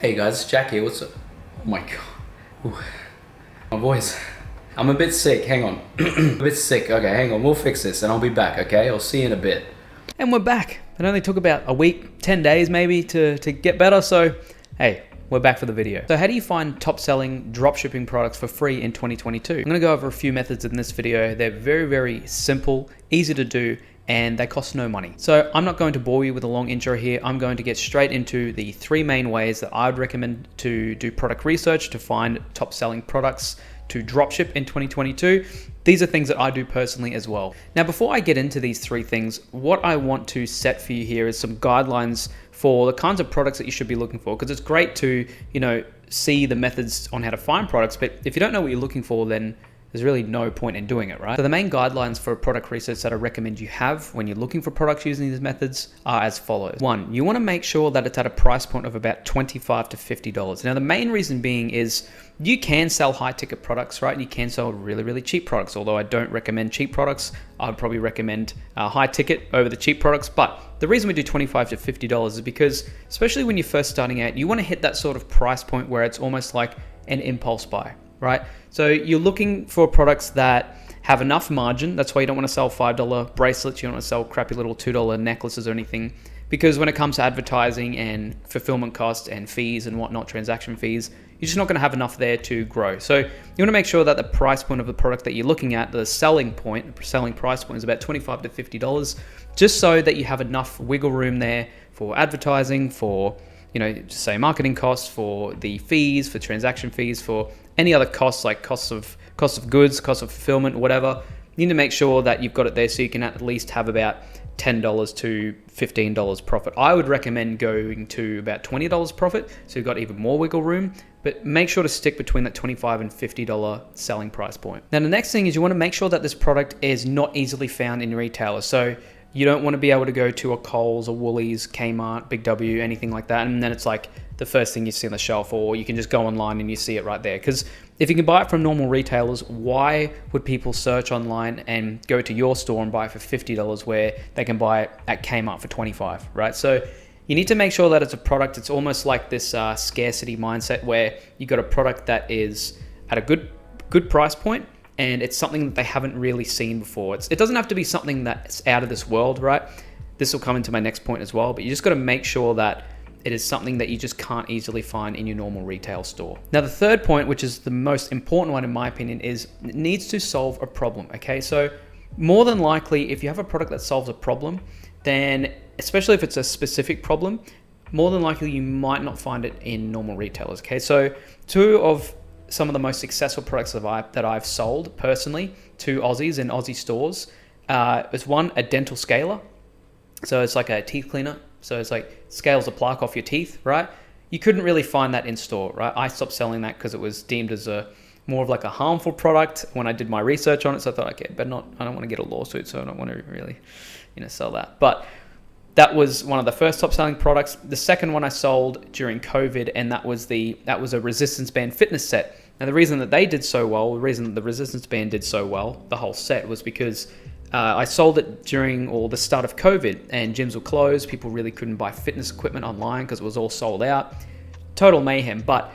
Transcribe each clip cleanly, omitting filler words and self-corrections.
Hey guys, Jack here. What's up? Oh my god. Ooh. My voice. I'm a bit sick. Hang on. A bit sick. Okay, hang on. We'll fix this and I'll be back, okay? I'll see you in a bit. And we're back. It only took about a week, 10 days maybe to get better. So, hey, we're back for the video. So how do you find top selling dropshipping products for free in 2022? I'm gonna go over a few methods in this video. They're very, very simple, easy to do, and they cost no money. So I'm not going to bore you with a long intro here. I'm going to get straight into the three main ways that I'd recommend to do product research to find top selling products to dropship in 2022. These are things that I do personally as well. Now, before I get into these three things, what I want to set for you here is some guidelines for the kinds of products that you should be looking for, because it's great to, see the methods on how to find products, but if you don't know what you're looking for, then there's really no point in doing it, right? So the main guidelines for product research that I recommend you have when you're looking for products using these methods are as follows. One, you want to make sure that it's at a price point of about $25 to $50. Now, the main reason being is you can sell high ticket products, right? You can sell really, really cheap products, although I don't recommend cheap products. I would probably recommend high ticket over the cheap products. But the reason we do $25 to $50 is because, especially when you're first starting out, you want to hit that sort of price point where it's almost like an impulse buy, right? So you're looking for products that have enough margin. That's why you don't want to sell $5 bracelets. You don't want to sell crappy little $2 necklaces or anything, because when it comes to advertising and fulfillment costs and fees and whatnot, transaction fees, you're just not going to have enough there to grow. So you want to make sure that the price point of the product that you're looking at, the selling price point is about $25 to $50, just so that you have enough wiggle room there for advertising, for say marketing costs, for the fees, for transaction fees, for any other costs like costs of goods, cost of fulfillment, whatever. You need to make sure that you've got it there so you can at least have about $10 to $15 profit. I would recommend going to about $20 profit, so you've got even more wiggle room, but make sure to stick between that $25 and $50 selling price point. Now, the next thing is you want to make sure that this product is not easily found in retailers. So you don't want to be able to go to a Kohl's or Woolies, Kmart, Big W, anything like that, and then it's like the first thing you see on the shelf, or you can just go online and you see it right there. Because if you can buy it from normal retailers, why would people search online and go to your store and buy it for $50 where they can buy it at Kmart for $25, right? So you need to make sure that it's a product. It's almost like this scarcity mindset where you got a product that is at a good price point, and it's something that they haven't really seen before. It doesn't have to be something that's out of this world, right? This will come into my next point as well, but you just got to make sure that it is something that you just can't easily find in your normal retail store. Now, the third point, which is the most important one in my opinion, is it needs to solve a problem, okay? So more than likely, if you have a product that solves a problem, then especially if it's a specific problem, more than likely you might not find it in normal retailers, okay? So two of some of the most successful products that I've sold personally to Aussies in Aussie stores is one, a dental scaler. So it's like a teeth cleaner. So it's like scales the plaque off your teeth, right? You couldn't really find that in store, right? I stopped selling that because it was deemed as more of like a harmful product when I did my research on it. So I thought, okay, I don't want to get a lawsuit, so I don't want to really, sell that. But that was one of the first top selling products. The second one I sold during COVID, and that was a resistance band fitness set. Now, the reason that they did so well, the reason that the resistance band did so well, the whole set, was because I sold it during the start of COVID, and gyms were closed. People really couldn't buy fitness equipment online because it was all sold out. Total mayhem. But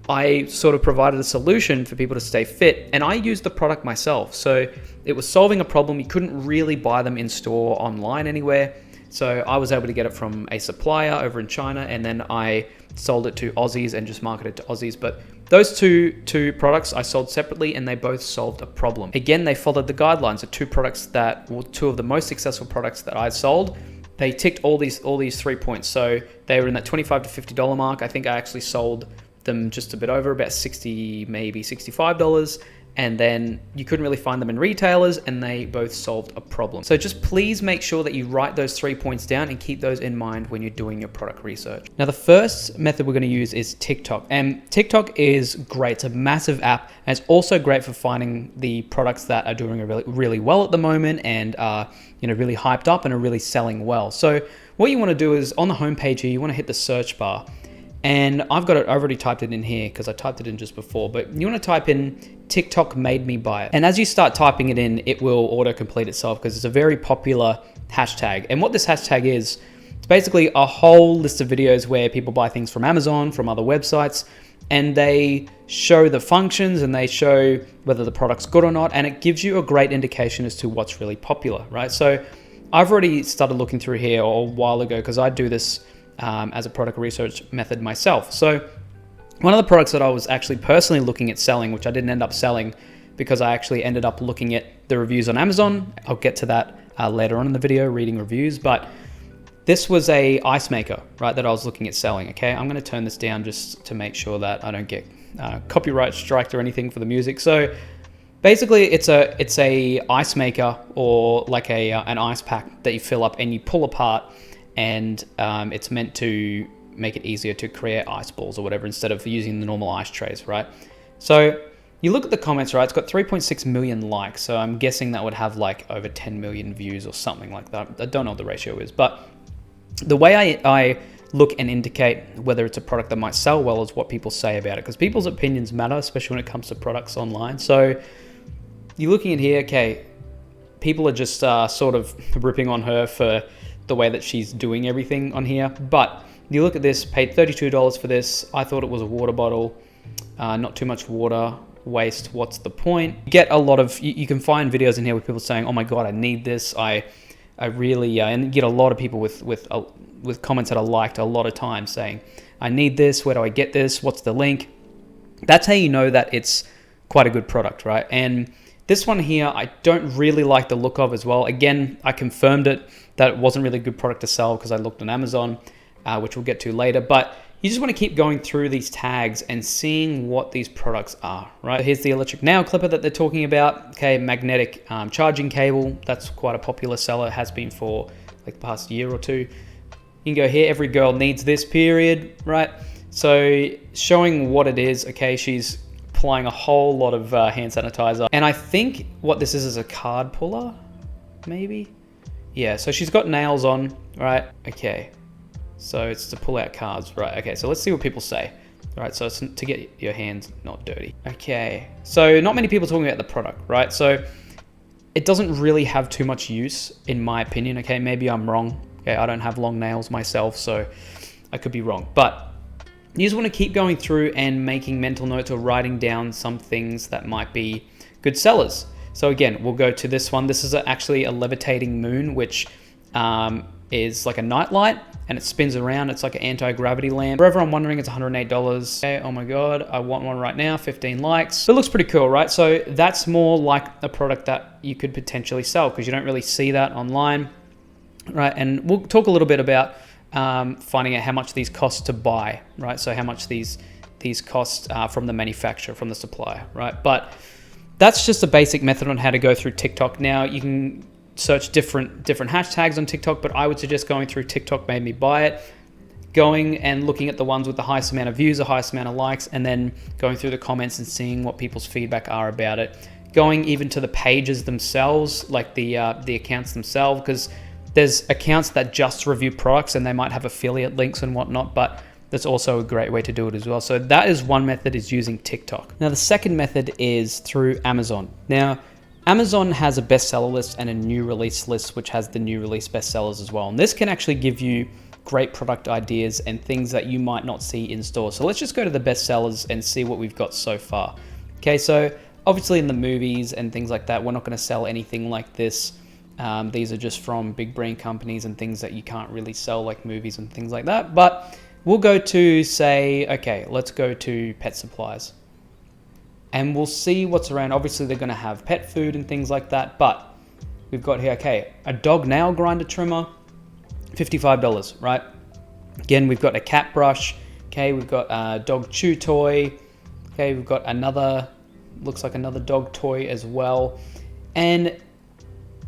I sort of provided a solution for people to stay fit, and I used the product myself. So it was solving a problem. You couldn't really buy them in store online anywhere. So I was able to get it from a supplier over in China, and then I sold it to Aussies and just marketed to Aussies. But those two products I sold separately, and they both solved a problem. Again, they followed the guidelines. The two of the most successful products that I sold, they ticked all these 3 points. So they were in that $25 to $50 mark. I think I actually sold them just a bit over, about $60, maybe $65. And then you couldn't really find them in retailers, and they both solved a problem. So just please make sure that you write those 3 points down and keep those in mind when you're doing your product research. Now, the first method we're going to use is TikTok. And TikTok is great. It's a massive app, and it's also great for finding the products that are doing really, really well at the moment and are really hyped up and are really selling well. So what you want to do is on the homepage here, you want to hit the search bar. And I've already typed it in here because I typed it in just before, but you want to type in TikTok made me buy it. And as you start typing it in, it will autocomplete itself because it's a very popular hashtag. And what this hashtag is, basically a whole list of videos where people buy things from Amazon, from other websites, and they show the functions and they show whether the product's good or not, and it gives you a great indication as to what's really popular, right? So I've already started looking through here a while ago because I do this as a product research method myself. So one of the products that I was actually personally looking at selling, which I didn't end up selling because I actually ended up looking at the reviews on Amazon. I'll get to that later on in the video, reading reviews, but this was a ice maker, right, that I was looking at selling, okay? I'm gonna turn this down just to make sure that I don't get copyright striked or anything for the music. So basically it's a ice maker, or like an ice pack that you fill up and you pull apart, and it's meant to make it easier to create ice balls or whatever instead of using the normal ice trays, right? So you look at the comments, right? It's got 3.6 million likes. So I'm guessing that would have like over 10 million views or something like that. I don't know what the ratio is, but the way I look and indicate whether it's a product that might sell well is what people say about it, because people's opinions matter, especially when it comes to products online. So you're looking at here, okay, people are just sort of ripping on her for the way that she's doing everything on here. But you look at this, paid $32 for this. I thought it was a water bottle, not too much water waste. What's the point? You get a lot of, you can find videos in here with people saying, oh my God, I need this. I really, and you get a lot of people with comments that I liked a lot of times saying, I need this. Where do I get this? What's the link? That's how you know that it's quite a good product, right? And this one here, I don't really like the look of as well. Again, I confirmed it that it wasn't really a good product to sell because I looked on Amazon, which we'll get to later. But you just want to keep going through these tags and seeing what these products are, right? Here's the electric nail clipper that they're talking about. Okay, magnetic charging cable. That's quite a popular seller, has been for like the past year or two. You can go here, every girl needs this, period, right? So showing what it is, okay, she's applying a whole lot of hand sanitizer. And I think what this is a card puller, maybe? Yeah, so she's got nails on, right? Okay. So it's to pull out cards, right? Okay, so let's see what people say. All right, so it's to get your hands not dirty. Okay, so not many people talking about the product, right? So it doesn't really have too much use, in my opinion. Okay, maybe I'm wrong. Okay, I don't have long nails myself, so I could be wrong. But you just want to keep going through and making mental notes or writing down some things that might be good sellers. So again, we'll go to this one. This is actually a levitating moon, which is like a nightlight, and it spins around. It's like an anti-gravity lamp. For everyone wondering, it's $108. Okay, oh my God, I want one right now, 15 likes. It looks pretty cool, right? So that's more like a product that you could potentially sell because you don't really see that online, right? And we'll talk a little bit about finding out how much these cost to buy, right? So how much these cost from the manufacturer, from the supplier, right? But that's just a basic method on how to go through TikTok. Now you can search different hashtags on TikTok, but I would suggest going through TikTok made me buy it, going and looking at the ones with the highest amount of views, the highest amount of likes, and then going through the comments and seeing what people's feedback are about it. Going even to the pages themselves, like the accounts themselves, because there's accounts that just review products and they might have affiliate links and whatnot, but that's also a great way to do it as well. So that is one method, is using TikTok. Now the second method is through Amazon. Now Amazon has a bestseller list and a new release list, which has the new release bestsellers as well. And this can actually give you great product ideas and things that you might not see in store. So let's just go to the bestsellers and see what we've got so far. Okay, so obviously in the movies and things like that, we're not going to sell anything like this. These are just from big brand companies and things that you can't really sell, like movies and things like that. But we'll go to, say, okay, let's go to pet supplies. And we'll see what's around. Obviously, they're going to have pet food and things like that. But we've got here, okay, a dog nail grinder trimmer, $55, right? Again, we've got a cat brush. Okay, we've got a dog chew toy. Okay, we've got another, looks like another dog toy as well. And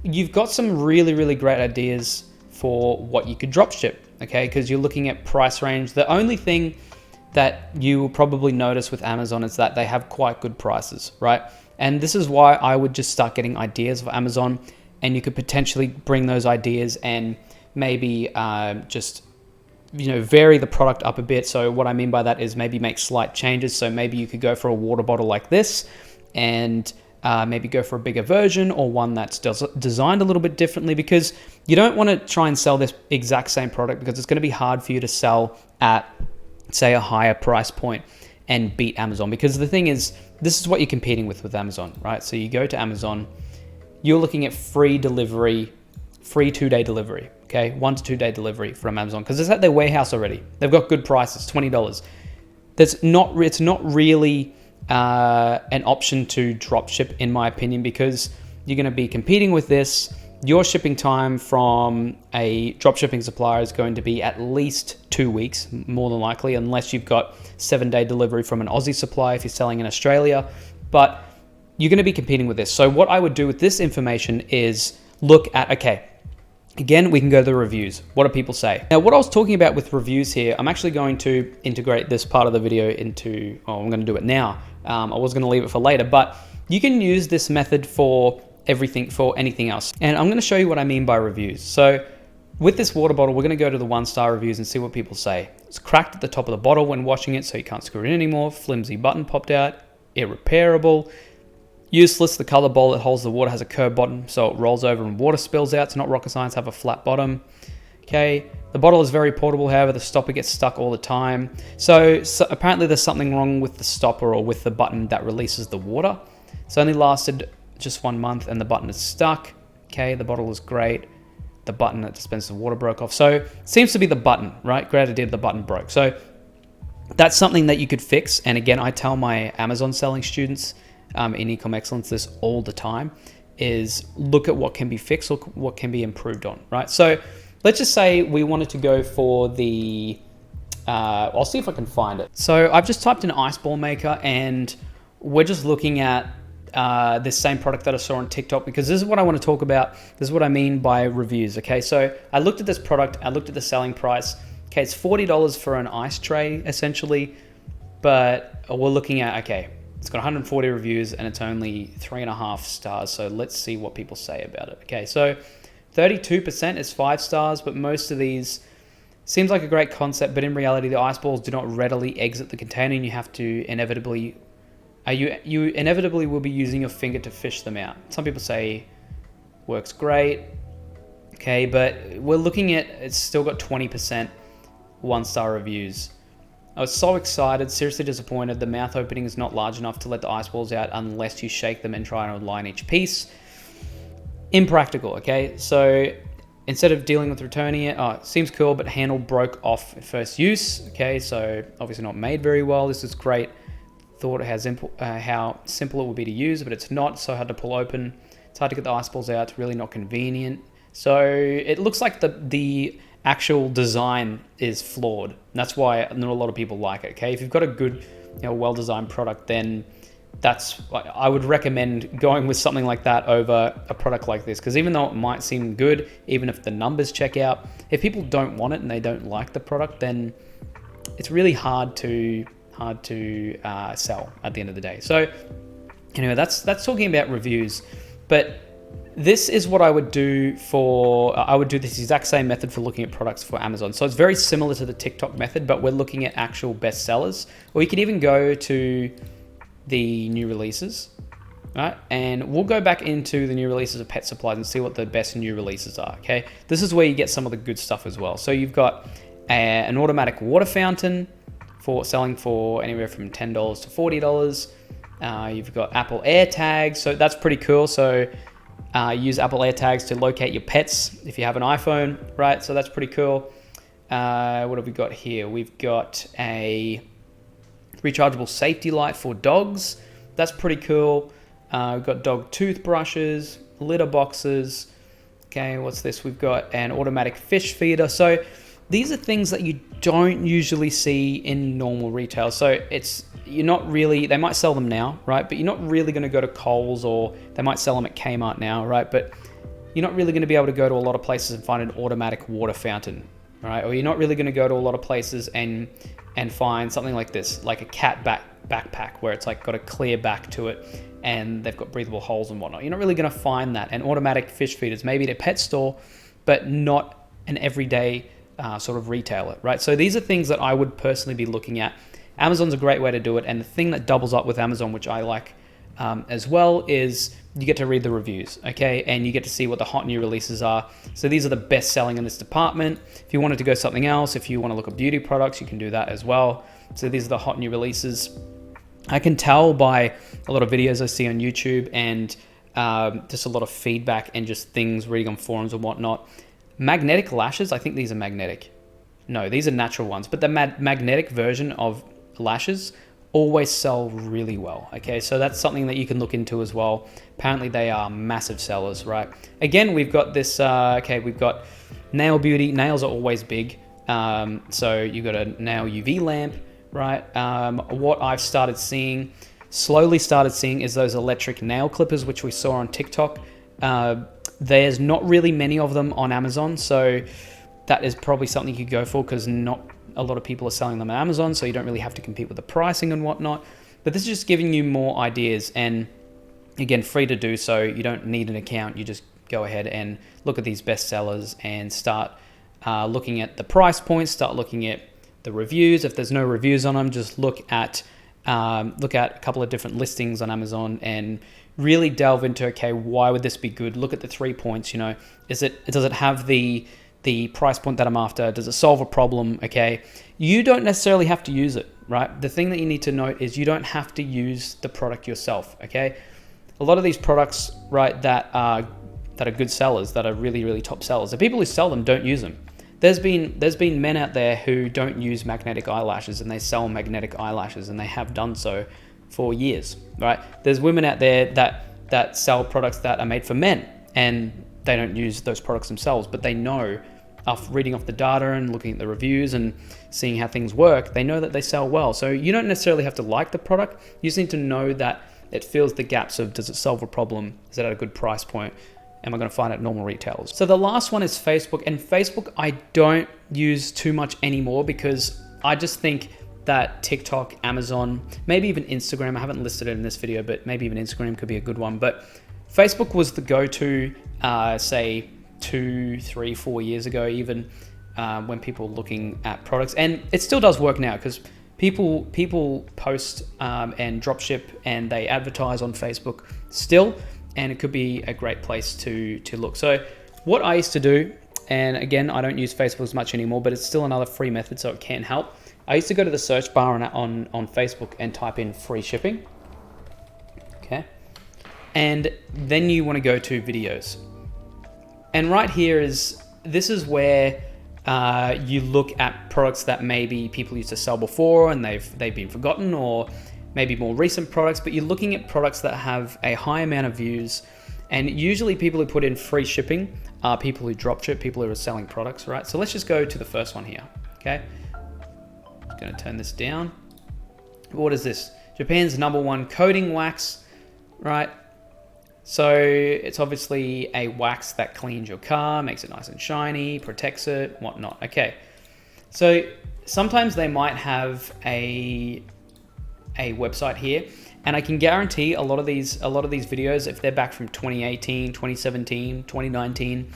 you've got some really, really great ideas for what you could drop ship, okay? Because you're looking at price range. The only thing that you will probably notice with Amazon is that they have quite good prices, right? And this is why I would just start getting ideas for Amazon, and you could potentially bring those ideas and maybe just, vary the product up a bit. So what I mean by that is maybe make slight changes. So maybe you could go for a water bottle like this and maybe go for a bigger version or one that's designed a little bit differently, because you don't want to try and sell this exact same product, because it's going to be hard for you to sell at, say, a higher price point and beat Amazon. Because the thing is, this is what you're competing with Amazon, right? So you go to Amazon, you're looking at free delivery, free 2-day delivery, okay? 1 to 2 day delivery from Amazon, because it's at their warehouse already. They've got good prices, $20. It's not really an option to drop ship, in my opinion, because you're going to be competing with this. Your shipping time from a drop shipping supplier is going to be at least 2 weeks, more than likely, unless you've got 7-day delivery from an Aussie supplier if you're selling in Australia. But you're going to be competing with this. So what I would do with this information is look at, okay, again, we can go to the reviews. What do people say? Now, what I was talking about with reviews here, I'm actually going to integrate this part of the video into, I'm going to do it now. I was going to leave it for later, but you can use this method for anything else. And I'm going to show you what I mean by reviews. So with this water bottle, we're going to go to the 1-star reviews and see what people say. It's cracked at the top of the bottle when washing it, so you can't screw it in anymore. Flimsy button popped out. Irreparable. Useless. The color bowl that holds the water has a curved bottom, so it rolls over and water spills out. It's not rocket science, have a flat bottom. Okay. The bottle is very portable, however, the stopper gets stuck all the time. So apparently there's something wrong with the stopper or with the button that releases the water. It's only lasted just 1 month and the button is stuck. Okay, the bottle is great. The button that dispenses the water broke off. So it seems to be the button, right? Great idea, the button broke. So that's something that you could fix. And again, I tell my Amazon selling students in Ecom Excellence this all the time, is look at what can be fixed or what can be improved on, right? So let's just say we wanted to go for the, I'll see if I can find it. So I've just typed in ice ball maker and we're just looking at this same product that I saw on TikTok, because this is what I want to talk about. This is what I mean by reviews, okay? So I looked at this product, I looked at the selling price. Okay, it's $40 for an ice tray, essentially, but we're looking at, okay, it's got 140 reviews and it's only 3.5 stars. So let's see what people say about it. Okay, so 32% is 5 stars, but most of these seems like a great concept, but in reality, the ice balls do not readily exit the container, and you have to inevitably, you inevitably will be using your finger to fish them out. Some people say works great. Okay, but we're looking at, it's still got 20% 1-star reviews. I was so excited, seriously disappointed. The mouth opening is not large enough to let the ice balls out unless you shake them and try and align each piece. Impractical, okay? So instead of dealing with returning it, seems cool, but handle broke off at first use. Okay, so obviously not made very well. This is great. Thought how simple it would be to use, but it's not. So hard to pull open. It's hard to get the ice balls out. It's really not convenient. So it looks like the actual design is flawed. That's why not a lot of people like it. Okay, if you've got a good, well-designed product, then I would recommend going with something like that over a product like this, because even though it might seem good, even if the numbers check out, if people don't want it and they don't like the product, then it's really hard to sell at the end of the day. So anyway, that's talking about reviews, but this is what I would do I would do this exact same method for looking at products for Amazon. So it's very similar to the TikTok method, but we're looking at actual best sellers. Or you could even go to the new releases, right? And we'll go back into the new releases of pet supplies and see what the best new releases are, okay? This is where you get some of the good stuff as well. So you've got an automatic water fountain selling for anywhere from $10 to $40. You've got Apple AirTags, so that's pretty cool. So use Apple AirTags to locate your pets if you have an iPhone, right? So that's pretty cool. What have we got here? We've got a rechargeable safety light for dogs. That's pretty cool. We've got dog toothbrushes, litter boxes. Okay, what's this? We've got an automatic fish feeder. So these are things that you don't usually see in normal retail. So you're not really, they might sell them now, right? But you're not really going to go to Kohl's, or they might sell them at Kmart now, right? But you're not really going to be able to go to a lot of places and find an automatic water fountain, right? Or you're not really going to go to a lot of places and find something like this, like a cat backpack, where it's like got a clear back to it and they've got breathable holes and whatnot. You're not really going to find that. And automatic fish feeders, maybe at a pet store, but not an everyday sort of retailer, right? So these are things that I would personally be looking at. Amazon's a great way to do it. And the thing that doubles up with Amazon, which I like as well is you get to read the reviews, okay? And you get to see what the hot new releases are. So these are the best selling in this department. If you wanted to go something else, if you want to look at beauty products, you can do that as well. So these are the hot new releases. I can tell by a lot of videos I see on YouTube and just a lot of feedback and just things reading on forums and whatnot. Magnetic lashes, I think these are magnetic. No, these are natural ones, but the magnetic version of lashes always sell really well, okay? So that's something that you can look into as well. Apparently they are massive sellers, right? Again, we've got this, we've got nail beauty. Nails are always big. So you've got a nail UV lamp, right? What I've slowly started seeing is those electric nail clippers, which we saw on TikTok. There's not really many of them on Amazon, so that is probably something you could go for because not a lot of people are selling them on Amazon, so you don't really have to compete with the pricing and whatnot. But this is just giving you more ideas, and again, free to do so. You don't need an account. You just go ahead and look at these best sellers and start looking at the price points, start looking at the reviews. If there's no reviews on them, just look at a couple of different listings on Amazon and really delve into, okay, why would this be good? Look at the 3 points, does it have the price point that I'm after? Does it solve a problem? Okay. You don't necessarily have to use it, right? The thing that you need to note is you don't have to use the product yourself. Okay. A lot of these products, right, that are good sellers, that are really, really top sellers, the people who sell them don't use them. There's been men out there who don't use magnetic eyelashes and they sell magnetic eyelashes, and they have done so for years, right? There's women out there that sell products that are made for men and they don't use those products themselves, but they know, after reading off the data and looking at the reviews and seeing how things work, they know that they sell well. So you don't necessarily have to like the product. You just need to know that it fills the gaps of, does it solve a problem? Is it at a good price point? Am I going to find it at normal retailers? So the last one is Facebook, and Facebook I don't use too much anymore because I just think that TikTok, Amazon, maybe even Instagram, I haven't listed it in this video, but maybe even Instagram could be a good one. But Facebook was the go-to, say 2, 3, 4 years ago, even when people were looking at products. And it still does work now because people post and dropship and they advertise on Facebook still, and it could be a great place to look. So what I used to do, and again, I don't use Facebook as much anymore, but it's still another free method, so it can help. I used to go to the search bar on Facebook and type in free shipping. Okay. And then you want to go to videos. And right here this is where you look at products that maybe people used to sell before and they've been forgotten, or maybe more recent products, but you're looking at products that have a high amount of views. And usually people who put in free shipping are people who dropship, people who are selling products, right? So let's just go to the first one here, okay? Just gonna turn this down. What is this? Japan's #1 coating wax, right? So it's obviously a wax that cleans your car, makes it nice and shiny, protects it, whatnot. Okay, so sometimes they might have a website here, and I can guarantee a lot of these videos, if they're back from 2018, 2017, 2019,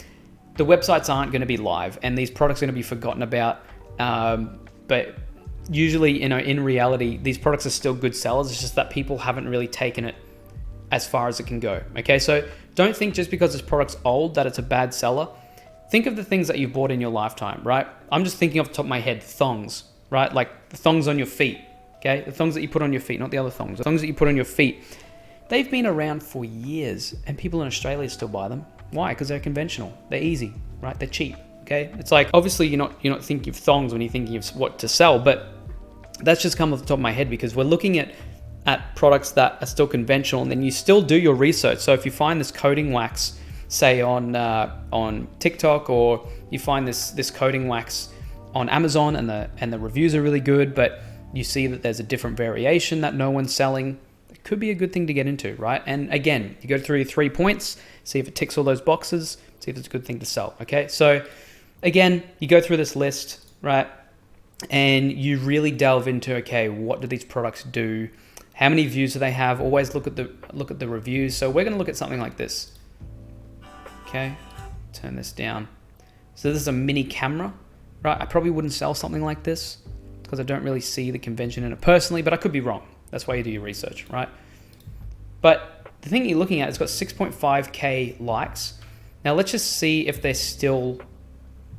the websites aren't going to be live, and these products are going to be forgotten about. But usually, in reality, these products are still good sellers. It's just that people haven't really taken it as far as it can go. Okay, so don't think just because this product's old that it's a bad seller. Think of the things that you've bought in your lifetime, right? I'm just thinking off the top of my head, thongs, right? Like the thongs on your feet, okay? The thongs that you put on your feet, not the other thongs. The thongs that you put on your feet. They've been around for years, and people in Australia still buy them. Why? Because they're conventional. They're easy, right? They're cheap, okay? It's like, obviously you're not thinking of thongs when you're thinking of what to sell, but that's just come off the top of my head because we're looking at products that are still conventional, and then you still do your research. So if you find this coating wax, say on TikTok, or you find this coating wax on Amazon, and the reviews are really good, but you see that there's a different variation that no one's selling, it could be a good thing to get into, right? And again, you go through your 3 points, see if it ticks all those boxes, see if it's a good thing to sell. Okay, so again, you go through this list, right? And you really delve into, okay, what do these products do? How many views do they have? Always look at the reviews. So we're going to look at something like this. Okay, turn this down. So this is a mini camera, right? I probably wouldn't sell something like this because I don't really see the convention in it personally, but I could be wrong. That's why you do your research, right? But the thing you're looking at, it's got 6.5K likes. Now let's just see if they're still,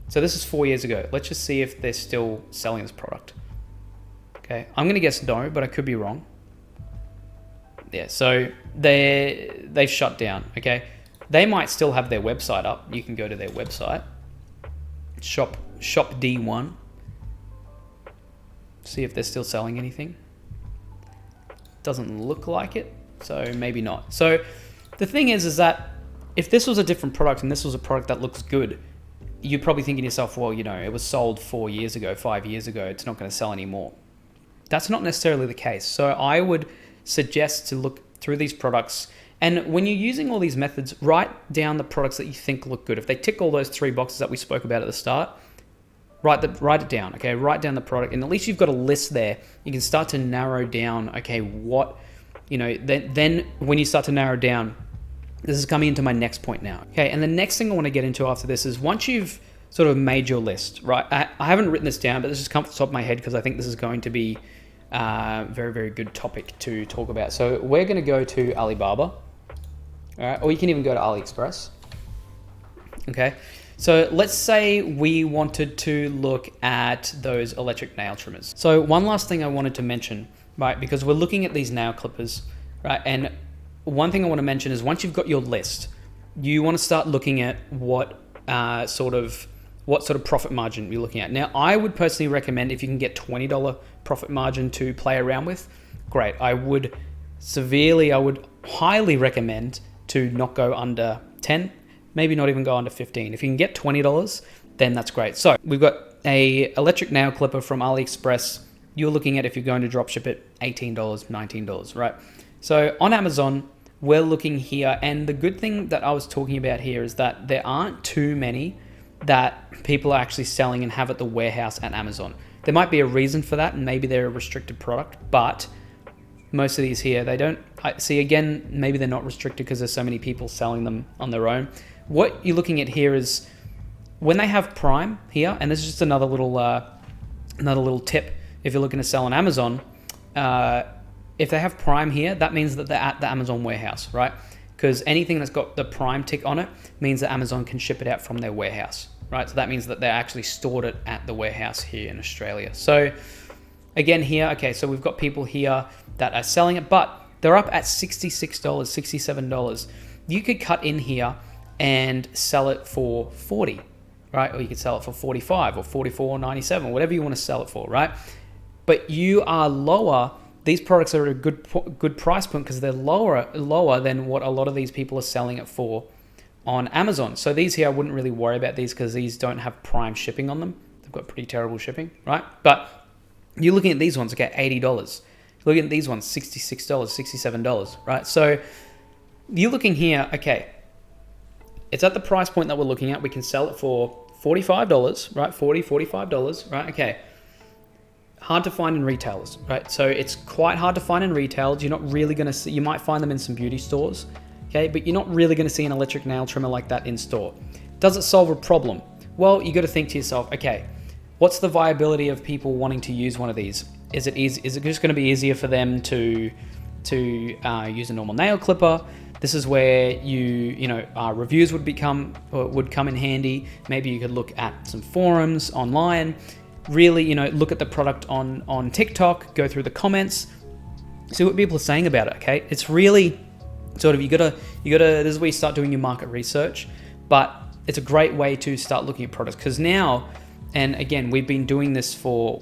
so this is 4 years ago. Let's just see if they're still selling this product. Okay, I'm gonna guess no, but I could be wrong. Yeah, so they've shut down, okay? They might still have their website up. You can go to their website, shop D1, see if they're still selling anything. Doesn't look like it, so maybe not. So the thing is that if this was a different product and this was a product that looks good, you're probably thinking to yourself, well, you know, it was sold 4 years ago, 5 years ago, it's not going to sell anymore. That's not necessarily the case. So I would suggest to look through these products, and when you're using all these methods, write down the products that you think look good. If they tick all those 3 boxes that we spoke about at the start, write it down, okay? Write down the product, and at least you've got a list there. You can start to narrow down, okay, what, you know, then when you start to narrow down, this is coming into my next point now. Okay, and the next thing I want to get into after this is once you've sort of made your list, right? I haven't written this down, but this just comes off the top of my head because I think this is going to be a very, very good topic to talk about. So we're going to go to Alibaba, all right? Or you can even go to AliExpress, okay? So let's say we wanted to look at those electric nail trimmers. So one last thing I wanted to mention, right? Because we're looking at these nail clippers, right? And one thing I want to mention is once you've got your list, you want to start looking at what sort of profit margin you're looking at. Now, I would personally recommend if you can get $20 profit margin to play around with, great. I would highly recommend to not go under 10, maybe not even go under 15. If you can get $20, then that's great. So we've got a electric nail clipper from AliExpress. You're looking at, if you're going to dropship it, $18, $19, right? So on Amazon, we're looking here, and the good thing that I was talking about here is that there aren't too many that people are actually selling and have at the warehouse at Amazon. There might be a reason for that, and maybe they're a restricted product, but most of these here, they don't, see again, maybe they're not restricted because there's so many people selling them on their own. What you're looking at here is when they have Prime here, and this is just another little tip if you're looking to sell on Amazon, if they have Prime here, that means that they're at the Amazon warehouse, right? Because anything that's got the Prime tick on it means that Amazon can ship it out from their warehouse, right? So that means that they actually stored it at the warehouse here in Australia. So again here, okay, so we've got people here that are selling it, but they're up at $66, $67. You could cut in here and sell it for 40, right? Or you could sell it for 45 or 44.97, whatever you want to sell it for, right? But you are lower. These products are at a good price point because they're lower than what a lot of these people are selling it for on Amazon. So these here, I wouldn't really worry about these because these don't have Prime shipping on them. They've got pretty terrible shipping, right? But you're looking at these ones, okay, $80. You're looking at these ones, $66, $67, right? So you're looking here, okay, it's at the price point that we're looking at. We can sell it for $45, right? $45, right? Okay. Hard to find in retailers, right? So it's quite hard to find in retailers. You're not really going to see, you might find them in some beauty stores, okay? But you're not really going to see an electric nail trimmer like that in store. Does it solve a problem? Well, you got to think to yourself, okay, what's the viability of people wanting to use one of these? Is it easy? Is it just going to be easier for them to use a normal nail clipper? This is where reviews would come in handy. Maybe you could look at some forums online. Really, look at the product on TikTok, go through the comments, see what people are saying about it, okay? It's really sort of, you gotta, this is where you start doing your market research, but it's a great way to start looking at products because now, and again, we've been doing this for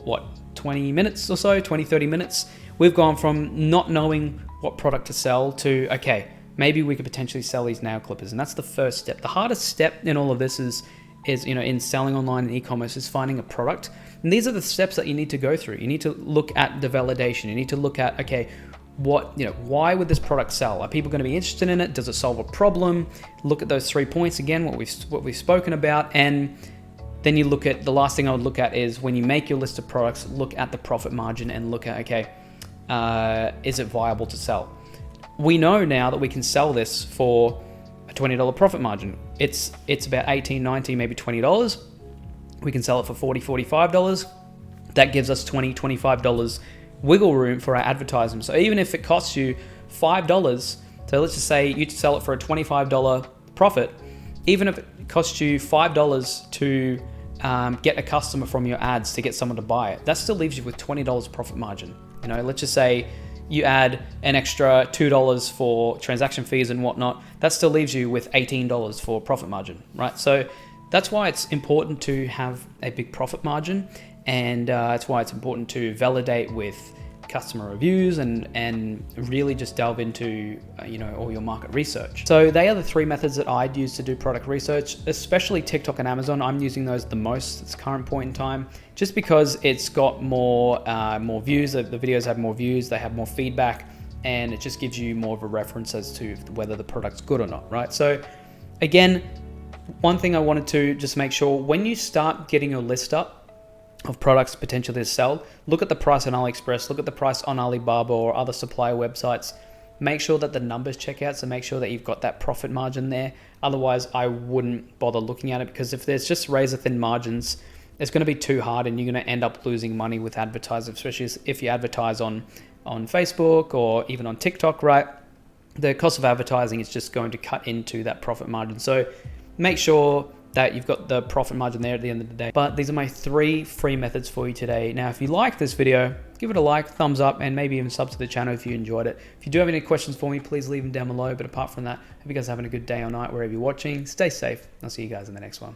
20 minutes or so, 20, 30 minutes. We've gone from not knowing what product to sell to, okay, maybe we could potentially sell these nail clippers. And that's the first step. The hardest step in all of this is in selling online and e-commerce is finding a product. And these are the steps that you need to go through. You need to look at the validation. You need to look at, okay, why would this product sell? Are people going to be interested in it? Does it solve a problem? Look at those 3 points again, what we've spoken about. And then you look at, the last thing I would look at is when you make your list of products, look at the profit margin and look at, okay, is it viable to sell? We know now that we can sell this for a $20 profit margin. It's about $18, $19, maybe $20. We can sell it for $40, $45. That gives us $20, $25 wiggle room for our advertising. So even if it costs you $5 So let's just say you sell it for a $25 profit. Even if it costs you $5 to get a customer from your ads to get someone to buy it, that still leaves you with $20 profit margin. You know, let's just say you add an extra $2 for transaction fees and whatnot, that still leaves you with $18 for profit margin, right? So that's why it's important to have a big profit margin, and that's why it's important to validate with customer reviews and really just delve into all your market research. So they are the 3 methods that I'd use to do product research, especially TikTok and Amazon. I'm using those the most at this current point in time, just because it's got more views. The videos have more views, they have more feedback, and it just gives you more of a reference as to whether the product's good or not, right? So again, one thing I wanted to just make sure, when you start getting your list up of products potentially to sell, look at the price on AliExpress, look at the price on Alibaba or other supplier websites. Make sure that the numbers check out, so make sure that you've got that profit margin there. Otherwise, I wouldn't bother looking at it, because if there's just razor thin margins, it's going to be too hard and you're going to end up losing money with advertising, especially if you advertise on Facebook or even on TikTok, right? The cost of advertising is just going to cut into that profit margin. So make sure that you've got the profit margin there at the end of the day. But these are my 3 free methods for you today. Now, if you like this video, give it a like, thumbs up, and maybe even sub to the channel if you enjoyed it. If you do have any questions for me, please leave them down below. But apart from that, hope you guys are having a good day or night wherever you're watching. Stay safe. I'll see you guys in the next one.